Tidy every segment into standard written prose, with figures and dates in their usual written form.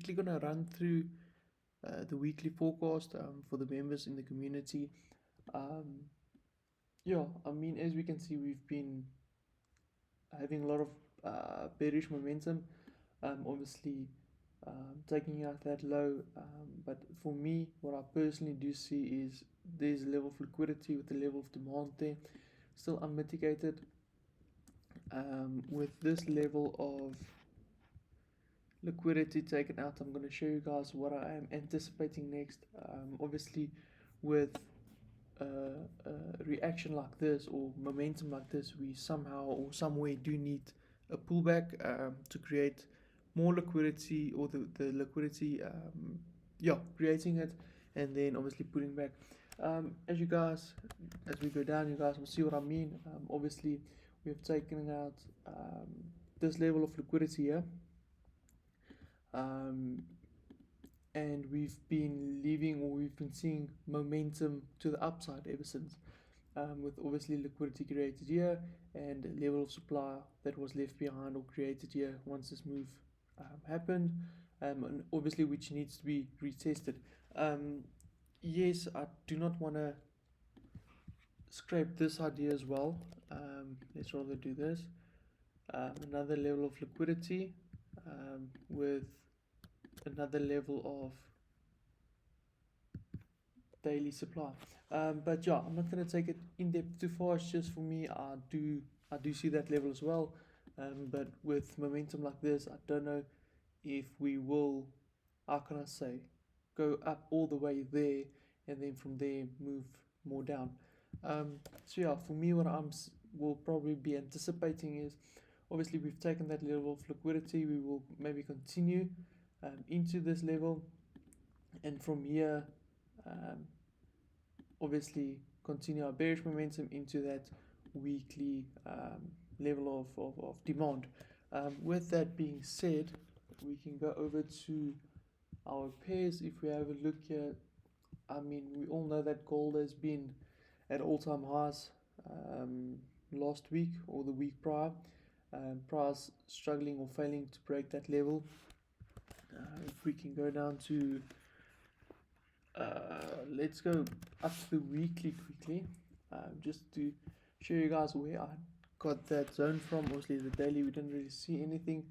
quickly going to run through the weekly forecast for the members in the community. Yeah, I mean, as we can see, we've been having a lot of bearish momentum. Obviously, taking out that low. But for me, what I personally do see is there's a level of liquidity with the level of demand there, still unmitigated. With this level of liquidity taken out, I'm going to show you guys what I am anticipating next. Obviously, with a reaction like this or momentum like this, we somehow or some way do need a pullback to create more liquidity, or the liquidity, creating it and then obviously putting back. As we go down, you guys will see what I mean. Obviously, we have taken out this level of liquidity here. And we've been seeing momentum to the upside ever since, with obviously liquidity created here and a level of supply that was left behind or created here once this move happened, and obviously which needs to be retested. Yes, I do not want to scrape this idea as well. Let's rather do this. Another level of liquidity with another level of daily supply. But yeah, I'm not going to take it in depth too far. It's just for me, I do see that level as well. But with momentum like this, I don't know if we will, how can I say, go up all the way there and then from there move more down. So yeah, for me, what will probably be anticipating is, obviously we've taken that level of liquidity. We will maybe continue into this level, and from here, obviously continue our bearish momentum into that weekly level of demand. With that being said, we can go over to our pairs. If we have a look here, I mean, we all know that gold has been at all-time highs last week or the week prior. Price struggling or failing to break that level. If we can go down to let's go up to the weekly quickly, just to show you guys where I got that zone from. Obviously the daily we didn't really see anything.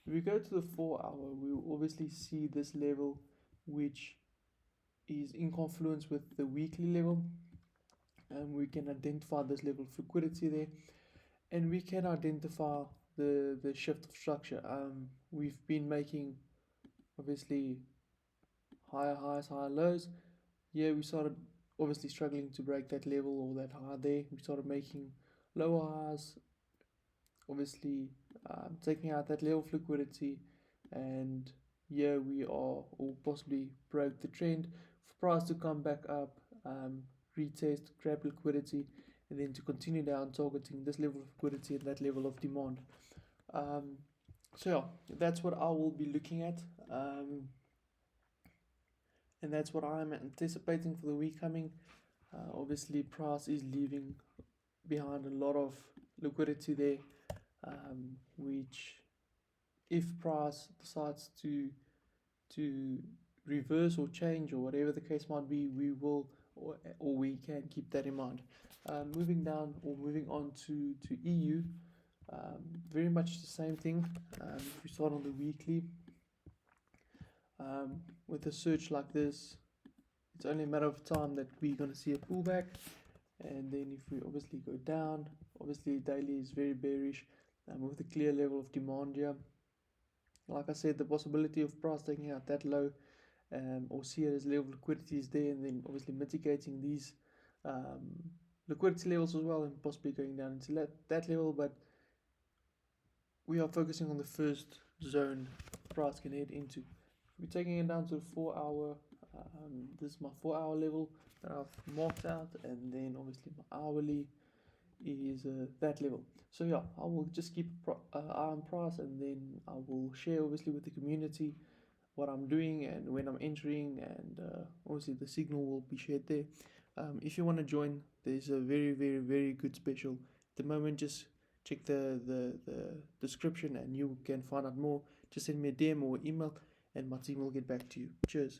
If we go to the 4 hour, we will obviously see this level, which is in confluence with the weekly level, and we can identify this level of liquidity there, and we can identify the shift of structure. We've been making obviously higher highs, higher lows. Yeah, we started obviously struggling to break that level or that high there. We started making lower highs, obviously taking out that level of liquidity, and yeah, we are, or possibly broke the trend for price to come back up, retest, grab liquidity, and then to continue down, targeting this level of liquidity and that level of demand. So yeah, that's what I will be looking at, and that's what I'm anticipating for the week coming. Obviously, price is leaving behind a lot of liquidity there, which, if price decides to reverse or change or whatever the case might be, we will, or we can keep that in mind. Moving on to EU, very much the same thing. If we start on the weekly, with a surge like this, it's only a matter of time that we're going to see a pullback. And then if we obviously go down, obviously daily is very bearish, with a clear level of demand here. Like I said, the possibility of price taking out that low, or see it as level of liquidity is there, and then obviously mitigating these liquidity levels as well, and possibly going down into that level. But we are focusing on the first zone price can head into. We're taking it down to the 4 hour. This is my 4 hour level that I've marked out, and then obviously my hourly is that level. So yeah, I will just keep eye on price, and then I will share obviously with the community what I'm doing and when I'm entering, and obviously the signal will be shared there. If you want to join, there's a very, very, very good special at the moment. Just check the description and you can find out more. Just send me a DM or email, and my team will get back to you. Cheers.